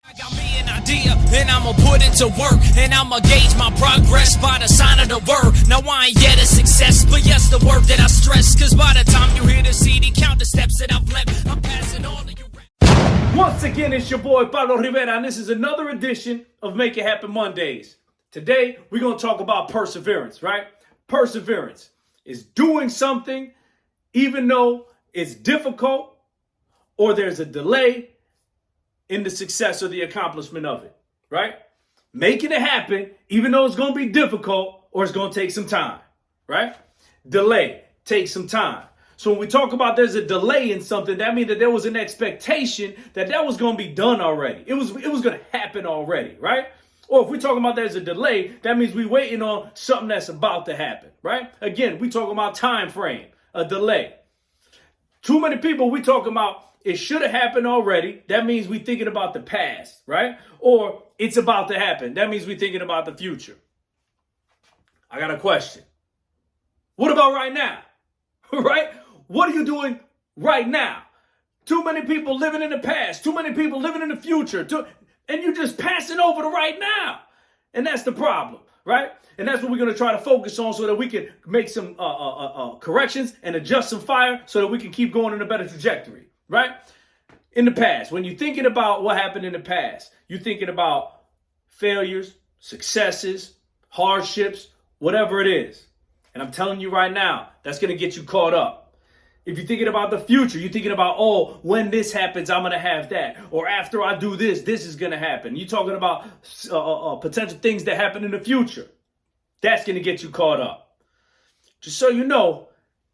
I got me an idea, and I'ma put it to work, and I'ma gauge my progress by the sign of the word. Now I ain't yet a success, but yes, the word that I stress, cause by the time you hear the CD, count the steps that I've left, I'm passing all of you. Once again, it's your boy Pablo Rivera, and this is another edition of Make It Happen Mondays. Today, we're gonna talk about perseverance, right? Perseverance is doing something even though it's difficult or there's a delay in the success or the accomplishment of it, right? Making it happen, even though it's going to be difficult or it's going to take some time, right? Delay takes some time. So when we talk about there's a delay in something, that means that there was an expectation that was going to be done already. It was going to happen already, right? Or if we're talking about there's a delay, that means we're waiting on something that's about to happen, right? Again, we talking about time frame, a delay. Too many people, we talking about it should have happened already. That means we're thinking about the past, right? Or it's about to happen. That means we're thinking about the future. I got a question. What about right now? Right? What are you doing right now? Too many people living in the past. Too many people living in the future. And you're just passing over to right now. And that's the problem, right? And that's what we're going to try to focus on so that we can make some corrections and adjust some fire so that we can keep going in a better trajectory. Right? In the past, when you're thinking about what happened in the past, you're thinking about failures, successes, hardships, whatever it is. And I'm telling you right now, that's going to get you caught up. If you're thinking about the future, you're thinking about, oh, when this happens, I'm going to have that. Or after I do this, this is going to happen. You're talking about potential things that happen in the future. That's going to get you caught up. Just so you know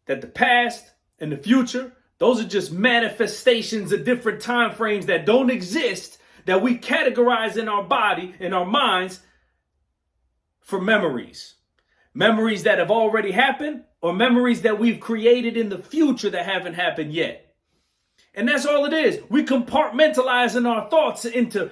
that the past and the future, those are just manifestations of different time frames that don't exist, that we categorize in our body, in our minds, for memories. Memories that have already happened or memories that we've created in the future that haven't happened yet. And that's all it is. We compartmentalizing our thoughts into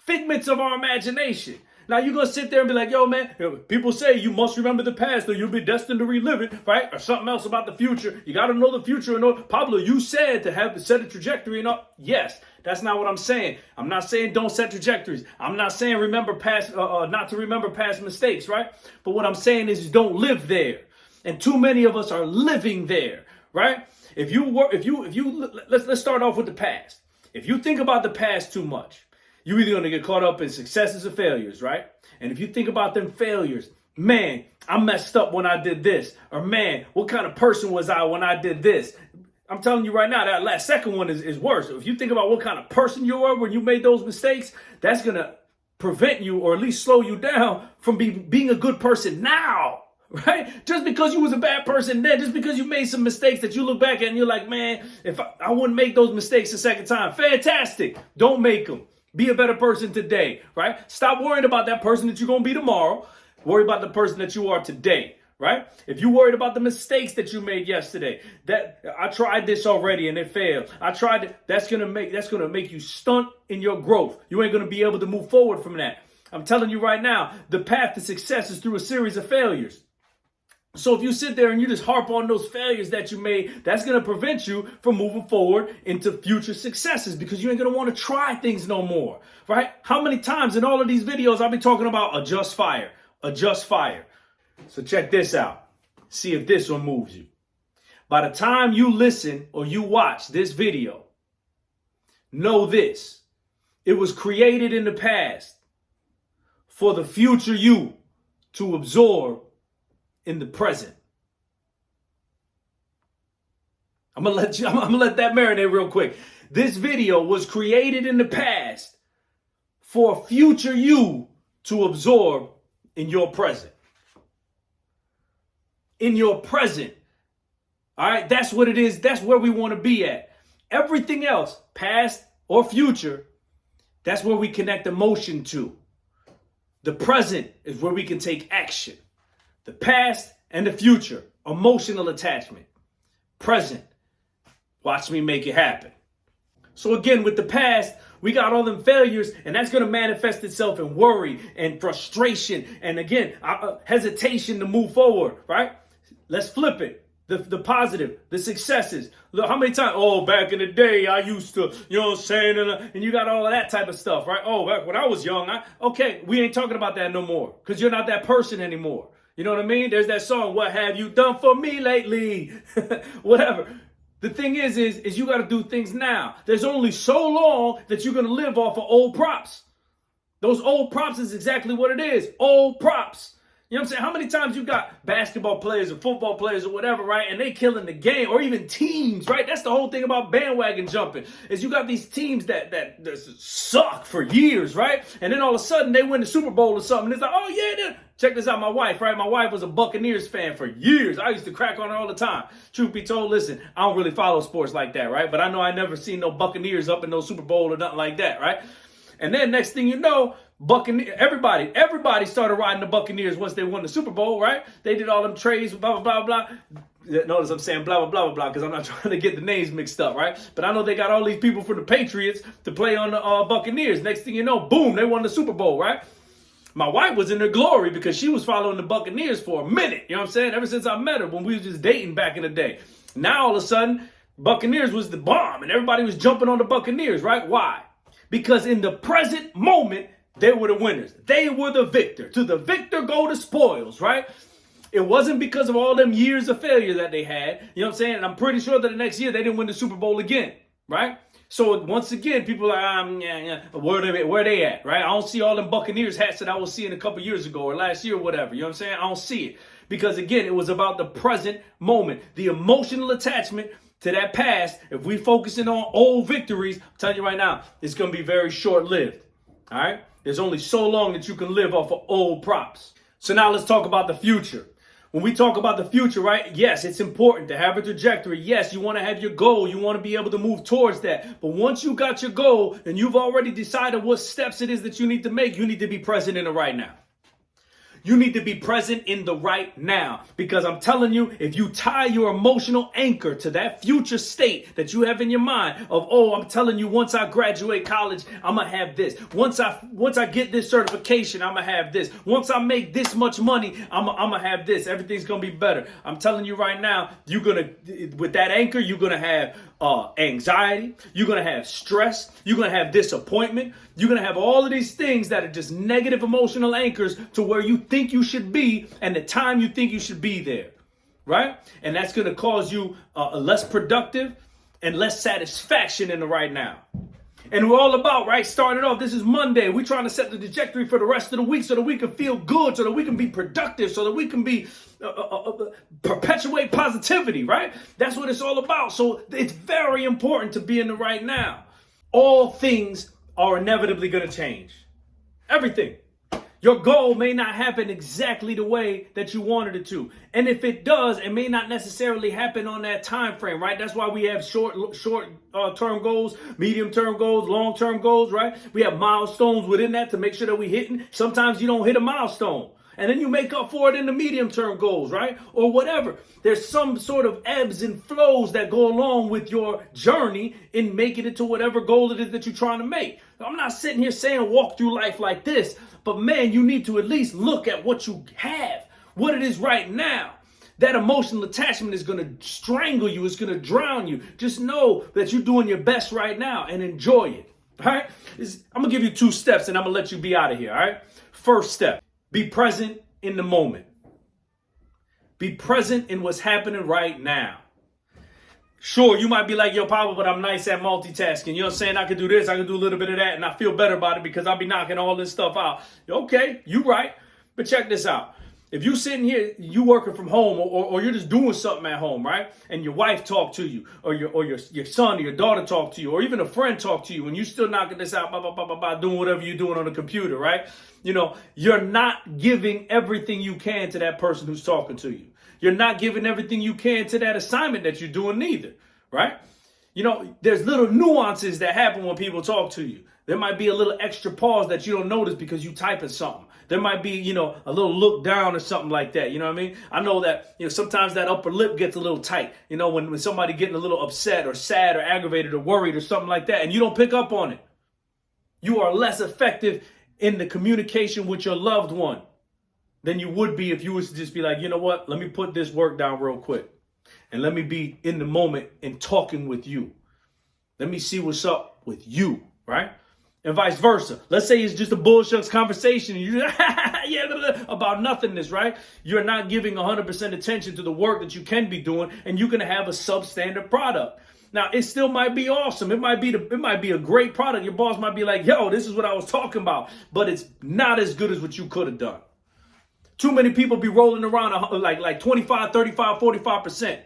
figments of our imagination. Now you're going to sit there and be like, yo, man, people say you must remember the past or you'll be destined to relive it, right? Or something else about the future. You got to know the future. And Pablo, you said to have set a trajectory and all. Yes, that's not what I'm saying. I'm not saying don't set trajectories. I'm not saying remember past, not to remember past mistakes, right? But what I'm saying is don't live there. And too many of us are living there, right? Let's start off with the past. If you think about the past too much, you're either going to get caught up in successes or failures, right? And if you think about them failures, man, I messed up when I did this. Or man, what kind of person was I when I did this? I'm telling you right now, that last second one is worse. If you think about what kind of person you were when you made those mistakes, that's going to prevent you or at least slow you down from being a good person now. Right? Just because you was a bad person then, just because you made some mistakes that you look back at and you're like, man, if I wouldn't make those mistakes a second time. Fantastic. Don't make them. Be a better person today, right? Stop worrying about that person that you're going to be tomorrow. Worry about the person that you are today, right? If you worried about the mistakes that you made yesterday, that I tried this already and it failed. I tried it. That's going to make you stunt in your growth. You ain't going to be able to move forward from that. I'm telling you right now, the path to success is through a series of failures. So if you sit there and you just harp on those failures that you made, that's going to prevent you from moving forward into future successes because you ain't going to want to try things no more, right? How many times in all of these videos I'll be talking about adjust fire. So check this out. See if this one moves you. By the time you listen or you watch this video, know this. It was created in the past for the future you to absorb in the present. I'm gonna let that marinate real quick. This video was created in the past for future you to absorb in your present. In your present. All right, that's what it is. That's where we want to be at. Everything else, past or future, that's where we connect emotion to. The present is where we can take action. The past and the future, emotional attachment. Present, watch me make it happen. So again, with the past, we got all them failures, and that's going to manifest itself in worry and frustration. And again, hesitation to move forward, right? Let's flip it. The positive, the successes. Look, how many times, oh, back in the day, I used to, you know what I'm saying? And you got all of that type of stuff, right? Oh, back when I was young, okay, we ain't talking about that no more because you're not that person anymore. You know what I mean? There's that song, what have you done for me lately? Whatever. The thing is you got to do things now. There's only so long that you're going to live off of old props. Those old props is exactly what it is. Old props. You know what I'm saying? How many times you got basketball players or football players or whatever, right? And they killing the game, or even teams, right? That's the whole thing about bandwagon jumping, is you got these teams that suck for years, right? And then all of a sudden they win the Super Bowl or something. It's like, oh yeah, check this out. My wife, right? My wife was a Buccaneers fan for years. I used to crack on her all the time. Truth be told, listen, I don't really follow sports like that, right? But I know I never seen no Buccaneers up in no Super Bowl or nothing like that, right? And then next thing you know, everybody started riding the Buccaneers once they won the Super Bowl, right? They did all them trades, blah, blah, blah, blah. Notice I'm saying blah, blah, blah, blah, because I'm not trying to get the names mixed up, right? But I know they got all these people from the Patriots to play on the Buccaneers. Next thing you know, boom, they won the Super Bowl, right? My wife was in her glory because she was following the Buccaneers for a minute. You know what I'm saying? Ever since I met her when we was just dating back in the day. Now all of a sudden, Buccaneers was the bomb and everybody was jumping on the Buccaneers, right? Why? Because in the present moment, they were the winners. They were the victor. To the victor go the spoils, right? It wasn't because of all them years of failure that they had. You know what I'm saying? And I'm pretty sure that the next year they didn't win the Super Bowl again, right? So once again, people are like, where they at, right? I don't see all them Buccaneers hats that I was seeing a couple years ago or last year or whatever. You know what I'm saying? I don't see it. Because again, it was about the present moment. The emotional attachment to that past. If we focusing on old victories, I'm telling you right now, it's going to be very short-lived. All right? There's only so long that you can live off of old props. So now let's talk about the future. When we talk about the future, right? Yes, it's important to have a trajectory. Yes, you want to have your goal. You want to be able to move towards that. But once you got your goal and you've already decided what steps it is that you need to make, you need to be present in the right now. You need to be present in the right now, because I'm telling you, if you tie your emotional anchor to that future state that you have in your mind of, oh, I'm telling you, once I graduate college, I'm going to have this. Once I get this certification, I'm going to have this. Once I make this much money, I'm going to have this. Everything's going to be better. I'm telling you right now, with that anchor, you're going to have anxiety. You're going to have stress. You're going to have disappointment. You're going to have all of these things that are just negative emotional anchors to where you think you should be and the time you think you should be there, right? And that's going to cause you a less productive and less satisfaction in the right now. And we're all about, right, starting off, this is Monday. We're trying to set the trajectory for the rest of the week so that we can feel good, so that we can be productive, so that we can be perpetuate positivity, right? That's what it's all about. So it's very important to be in the right now. All things are inevitably going to change. Everything. Your goal may not happen exactly the way that you wanted it to. And if it does, it may not necessarily happen on that time frame, right? That's why we have short-term goals, medium-term goals, long-term goals, right? We have milestones within that to make sure that we're hitting. Sometimes you don't hit a milestone. And then you make up for it in the medium-term goals, right? Or whatever. There's some sort of ebbs and flows that go along with your journey in making it to whatever goal it is that you're trying to make. I'm not sitting here saying walk through life like this, but man, you need to at least look at what you have, what it is right now. That emotional attachment is going to strangle you. It's going to drown you. Just know that you're doing your best right now and enjoy it. All right? I'm going to give you 2 steps and I'm going to let you be out of here. All right? First step. Be present in the moment. Be present in what's happening right now. Sure, you might be like, yo, Pablo, but I'm nice at multitasking. You know what I'm saying? I can do this, I can do a little bit of that, and I feel better about it because I'll be knocking all this stuff out. Okay, you right. But check this out. If you sitting here, you working from home, or you're just doing something at home, right? And your wife talk to you, or your son or your daughter talk to you, or even a friend talk to you, and you still knocking this out, doing whatever you're doing on the computer, right? You know, you're not giving everything you can to that person who's talking to you. You're not giving everything you can to that assignment that you're doing neither, right? You know, there's little nuances that happen when people talk to you. There might be a little extra pause that you don't notice because you typing something. There might be, you know, a little look down or something like that. You know what I mean? I know that, you know, sometimes that upper lip gets a little tight, you know, when somebody getting a little upset or sad or aggravated or worried or something like that, and you don't pick up on it. You are less effective in the communication with your loved one than you would be if you was to just be like, you know what, let me put this work down real quick. And let me be in the moment and talking with you. Let me see what's up with you, right? And vice versa. Let's say it's just a bullshit conversation and you about nothingness, right? You're not giving 100% attention to the work that you can be doing, and you're gonna have a substandard product. Now, it still might be awesome. It might be a great product. Your boss might be like, yo, this is what I was talking about, but it's not as good as what you could have done. Too many people be rolling around like 25, 35, 45%.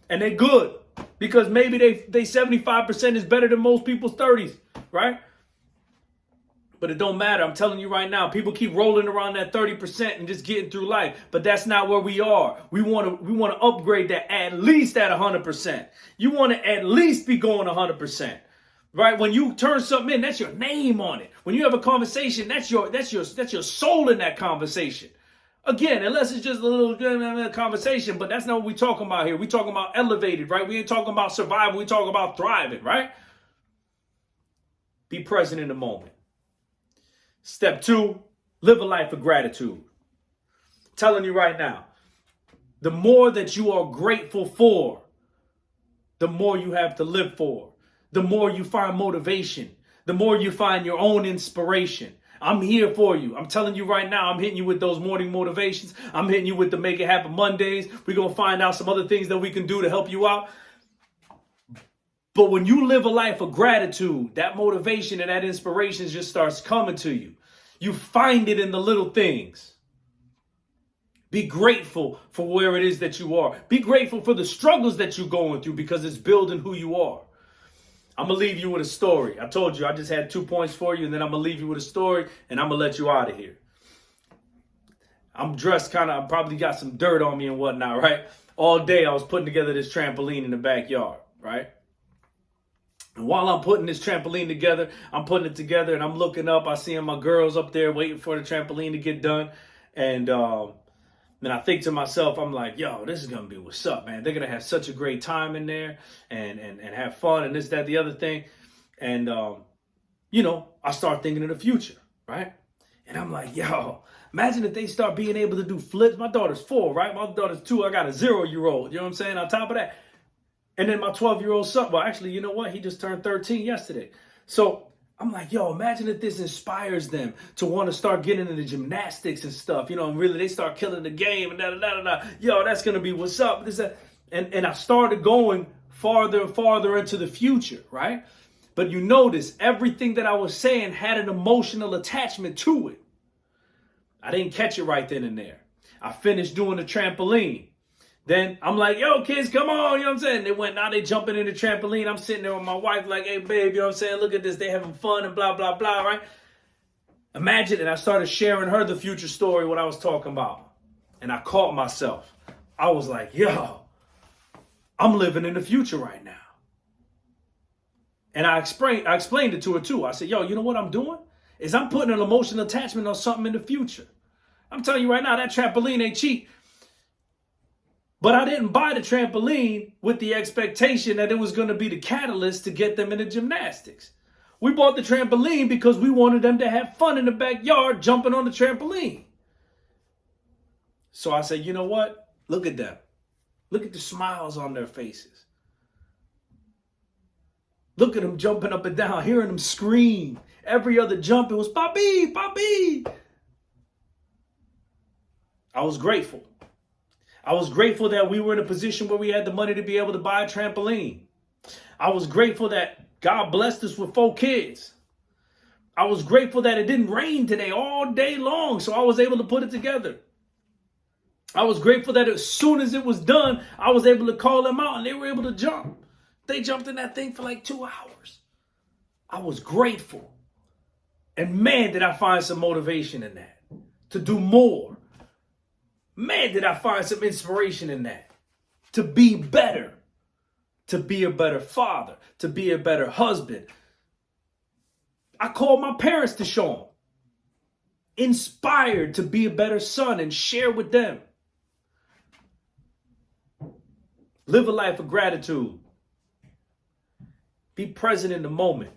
And they're good because maybe they 75% is better than most people's 30s, right? But it don't matter. I'm telling you right now, people keep rolling around that 30% and just getting through life. But that's not where we are. We want to upgrade that at least at 100%. You want to at least be going 100%. Right? When you turn something in, that's your name on it. When you have a conversation, that's your soul in that conversation. Again, unless it's just a little conversation, but that's not what we're talking about here. We're talking about elevated, right? We ain't talking about survival. We're talking about thriving, right? Be present in the moment. Step 2, live a life of gratitude. Telling you right now, the more that you are grateful for, the more you have to live for. The more you find motivation, the more you find your own inspiration. I'm here for you. I'm telling you right now, I'm hitting you with those morning motivations. I'm hitting you with the Make It Happen Mondays. We're going to find out some other things that we can do to help you out. But when you live a life of gratitude, that motivation and that inspiration just starts coming to you. You find it in the little things. Be grateful for where it is that you are. Be grateful for the struggles that you're going through because it's building who you are. I'm going to leave you with a story. I told you I just had 2 points for you, and then I'm going to leave you with a story, and I'm going to let you out of here. I'm dressed I probably got some dirt on me and whatnot, right? All day I was putting together this trampoline in the backyard, right? And while I'm putting this trampoline together, I'm putting it together and I'm looking up. I see my girls up there waiting for the trampoline to get done. And then I think to myself, I'm like, yo, this is going to be what's up, man. They're going to have such a great time in there and have fun and this, that, the other thing. And, I start thinking of the future, right? And I'm like, yo, imagine if they start being able to do flips. My daughter's 4, right? My daughter's 2. I got a 0-year-old. You know what I'm saying? On top of that. And then my 12-year-old son, well, actually, you know what? He just turned 13 yesterday. So I'm like, yo, imagine if this inspires them to want to start getting into gymnastics and stuff, and really they start killing the game and da-da-da-da-da. Yo, that's going to be what's up. And I started going farther and farther into the future, right? But you notice everything that I was saying had an emotional attachment to it. I didn't catch it right then and there. I finished doing the trampoline. Then I'm like, yo, kids, come on, you know what I'm saying? Now they jumping in the trampoline. I'm sitting there with my wife like, hey, babe, you know what I'm saying? Look at this. They having fun and blah, blah, blah, right? Imagine it. I started sharing her the future story, what I was talking about. And I caught myself. I was like, yo, I'm living in the future right now. And I explained it to her too. I said, yo, you know what I'm doing? Is I'm putting an emotional attachment on something in the future. I'm telling you right now, that trampoline ain't cheap. But I didn't buy the trampoline with the expectation that it was going to be the catalyst to get them into gymnastics. We bought the trampoline because we wanted them to have fun in the backyard jumping on the trampoline. So I said, you know what? Look at them. Look at the smiles on their faces. Look at them jumping up and down, hearing them scream. Every other jump, it was, Papi, Papi. I was grateful. I was grateful that we were in a position where we had the money to be able to buy a trampoline. I was grateful that God blessed us with 4 kids. I was grateful that it didn't rain today all day long, so I was able to put it together. I was grateful that as soon as it was done, I was able to call them out and they were able to jump. They jumped in that thing for like 2 hours. I was grateful. And man, did I find some motivation in that to do more. Man, did I find some inspiration in that. To be better. To be a better father. To be a better husband. I called my parents to show them. Inspired to be a better son and share with them. Live a life of gratitude. Be present in the moment.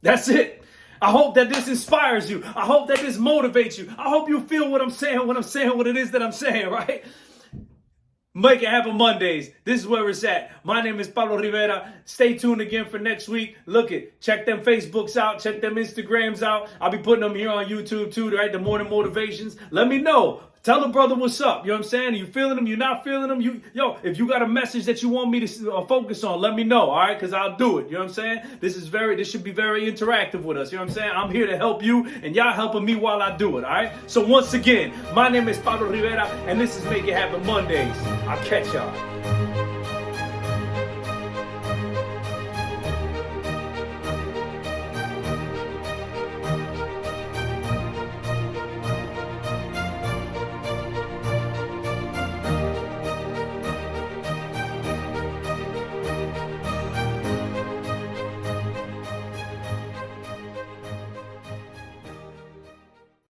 That's it. I hope that this inspires you. I hope that this motivates you. I hope you feel what I'm saying when I'm saying what it is that I'm saying, right? Make It Happen Mondays. This is where it's at. My name is Pablo Rivera. Stay tuned again for next week. Look it. Check them Facebooks out. Check them Instagrams out. I'll be putting them here on YouTube too, right? The morning motivations. Let me know. Tell the brother what's up. You know what I'm saying? Are you feeling them? You not feeling them? If you got a message that you want me to focus on, let me know, all right? Because I'll do it. You know what I'm saying? This should be very interactive with us. You know what I'm saying? I'm here to help you, and y'all helping me while I do it, all right? So once again, my name is Pablo Rivera, and this is Make It Happen Mondays. I'll catch y'all.